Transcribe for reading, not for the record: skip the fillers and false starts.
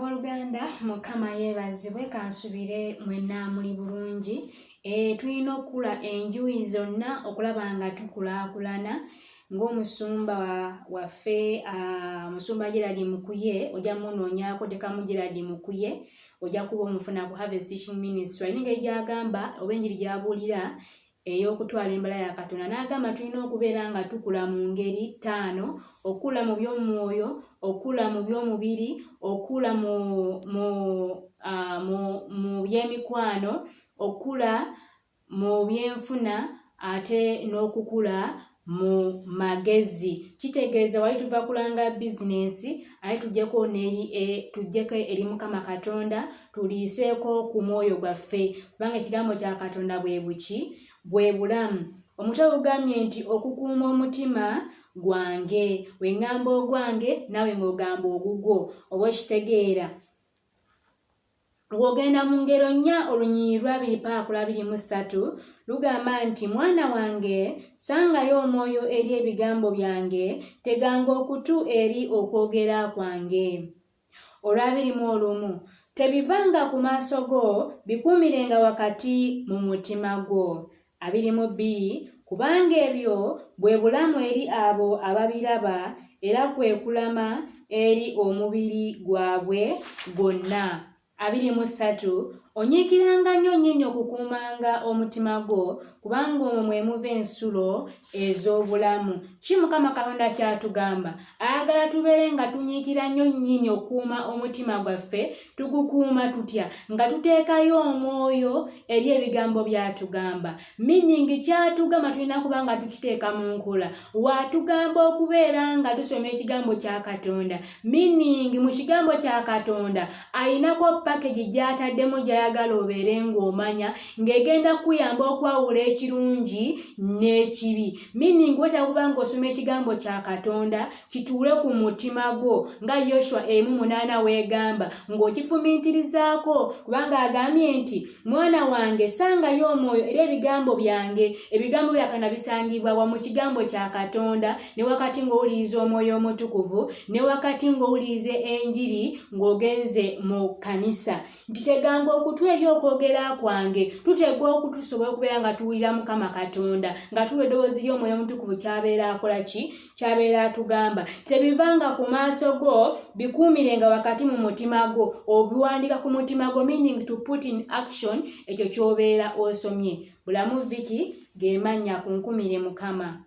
Abooluganda Mukama yeebazibwe kansubire mwenna muli bulungi. Tulina okukula enjuyi zonna okulaba nga tukulaakulana ng'omusumba waffe Musumba Gerald Mukuye ojja munoonyaako tekamu Gerald Mukuye ojja kuba omufuna ku Harvest Teaching Ministry. Alina engeri gy'agamba oba enjiri gy'abuulira ey'okutwala embala ya Katonda. N'agamba tulina okubeera nga tukula mu ngeri 5: okula mu by'omwoyo, okula mu by'omubiri, okula mu by'emikwano, okula mu byenfuna ate n'okukula mu magezi. Kitegeeza wali tuva kulanga bizinensi aye tujjeko eri Mukama Katonda tuliiseeko ku mwoyo gwaffe kubanga ekigambo kya Katonda bwe buki bwe bulamu. Omutwe gugambye nti okukuuma omutima gwange. Wengamba ogwange nawe ng'ogamba ogugwo oba okitegeera. Ng'ogenda mu ngero 4 Olunyiriri 2:23 lugamba nti mwana wange sangayo omwoyo eri ebigambo byange, teganga okutu eri okwogera kwange. 21 Tebivanga ku maaso go, bikuumirenga wakati mu mutima gwo. 22 Kubanga ebyo bwe bulamu eri abo ababiraba era kwe kulama eri omubiri gwabwe gwonna. 23 Onyiikiranga nnyo nnyini okukuumanga omutima gwo kubanga omwo mwe muva ensulo ez'obulamu. Ki Mukama Katonda kyatugamba? Ayagala tubeere nga tunyiikira nnyo nnyini okukuuma omutima gwaffe. Tugukuuma tutya? Nga tuteekayo omwoyo eri ebigambo by'atugamba. Meaning kyatugamba tulina kuba nga tukiteeka mu nkola. Waatugamba okubeera nga tusoma ekigambo kya Katonda. Meaning mu kigambo kya Katonda ayinako package gy'ataddemu gy'ayagala obeere ng'omanya ng'egenda kuyamba okwawula ekirungi n'ekibi. Meaning wetaakuba ng'osoma ekigambo kya Katonda kituule ku mutima gwo nga Yoshua 1:8 weegamba ng'okifumiitirizaako kubanga agambye nti mwana wange sangayo omwoyo eri ebigambo byange. Ebigambo bya Katonda bisangibwa wa mu kigambo kya Katonda ne wakati ng'owuliriza omwoyo omutukuvu ne wakati ng'owuliriza enjiri ng'ogenze mu kanisa. Ntiteganga okutwa eri okwogera kwange. Tutegwa okutusobola okubeera nga tuwulira Mukama Katonda nga tuwa eddoboozi ly'omwoyo omutukuvu kyabeera akola ki? Kyabeera atugamba. Tebivanga ku maaso go, bikuumirenga wakati mu mutima gwo. Obiwandiika ku mutima gwo, meaning to put in action ekyo ky'obeera osomye. Bulamu Viki ge mannya ku nkumire Mukama.